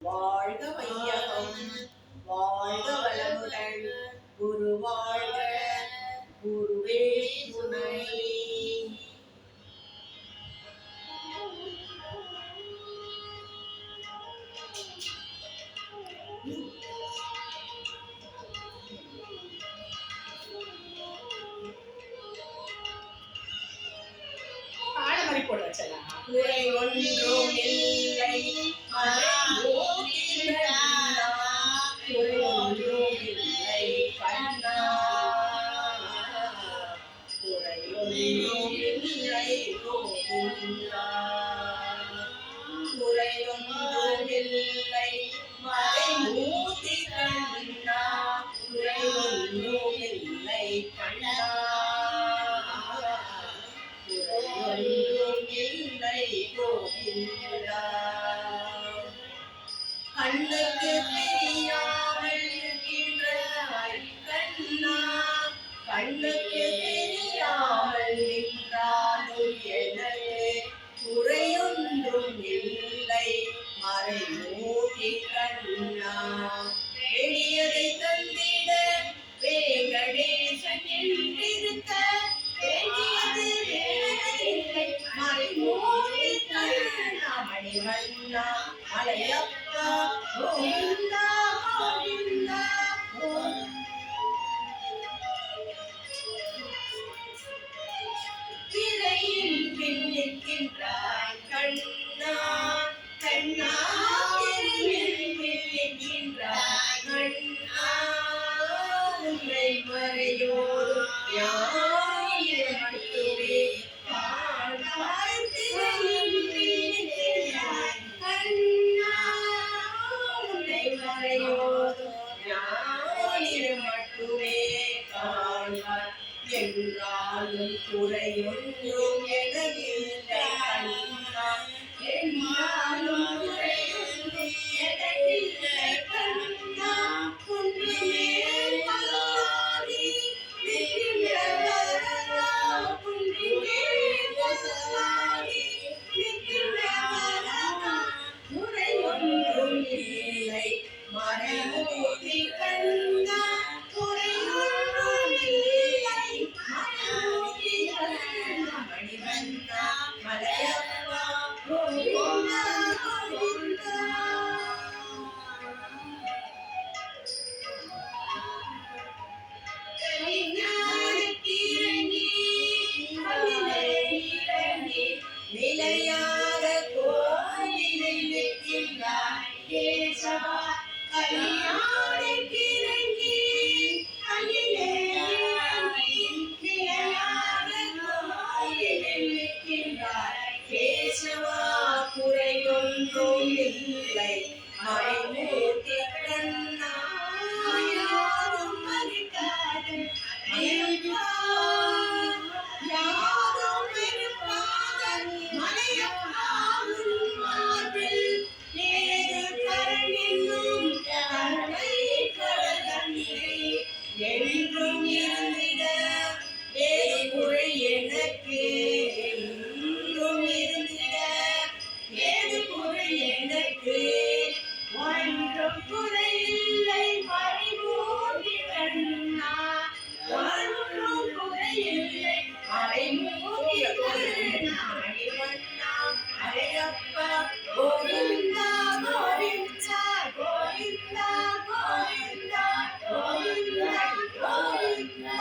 வாழ்க வையகம், வாழ்க வளமுடன், குரு வாழ்க, குருவே துணை. பாடமறை போட வச்சலாம். குறை ஒன்றும் இல்லை குறை ஒன்றும் இல்லை கண்ணா, குறை ஒன்றும் இல்லை கோவிந்தா, குறை ஒன்றும் இல்லை மறைமூர்த்தி கண்ணா, குறை ஒன்றும் இல்லை கண்ணா, குறை ஒன்றும் இல்லை கோவிந்தா. கண்ணுக்கு தெரியாமல் இருக்கின்றாய் கண்ணா, கண்ணுக்கு தெரியாமல் நின்றாலும் எனக்கு குறையொன்றும் இல்லை மறைமூர்த்தி கண்ணா. வேண்டியதை தந்திட வேங்கடேசன் என்றிருக்க வேண்டியது வேறில்லை மறைமூர்த்தி கண்ணா. மணிவண்ணா மலையப்பா கோவிந்தா கோவிந்தா. திரையில் பின்னிக்கின்றாய் கண்ணா, கண்ணா திரையில் பின்னிக்கின்றாய் கண்ணா, உன்னை மறையோரும் யாரும் மட்டுமே காண்பாய். திரையில் பின்னிக்கின்றாய் கண்ணா, உன்னை மறையோரும் யாரும் மட்டுமே காண்பாய். என்றாலும் குறையொன்றும் எனக்கில்லை கண்ணா, என்றாலும் குறையொன்றும் எனக்கில்லை கண்ணா. குன்றுமே மல்லாதி நிற்கின்றவரா, குன்றுமே மல்லாதி நிற்கின்றவரா, குறையொன்றும் இல்லை மறைமூர்த்தி கண்ணா, குறையொன்றும் இல்லை மறைமூர்த்தி கண்ணா. மணிவண்ணா மலையப்பா கோவிந்தா கோவிந்தா. நிலையாக கோவிலை நிற்கின்றாய் கேசவா, கல்யாணக்கு இறங்கி அகிலே நிலையாக கோவிலில் நிற்கின்றாய் கேசவா, குறையொன்றும் இல்லை மறைமூர்த்தி கண்ணா. யாரும் மறுக்காது மலையப்பா, யாரும் மறுக்காத மலையப்பா, உன் மார்பில் ஏது கரண் என்னும் கருணை கடலன்னை என்றும் இருந்திட ஏது குறை எனக்கு, என்றும் இருந்திட ஏது குறை எனக்கு, ஒன்றும் குறையில்லை மறைமூர்த்தி கண்ணா, ஒன்றும் குறையில்லை மறைமூர்த்தி கண்ணா. மணிவண்ணா மலையப்பா கோவிந்தா கோவிந்தா கோவிந்தா கோவிந்தா கோவிந்தா கோவிந்தா.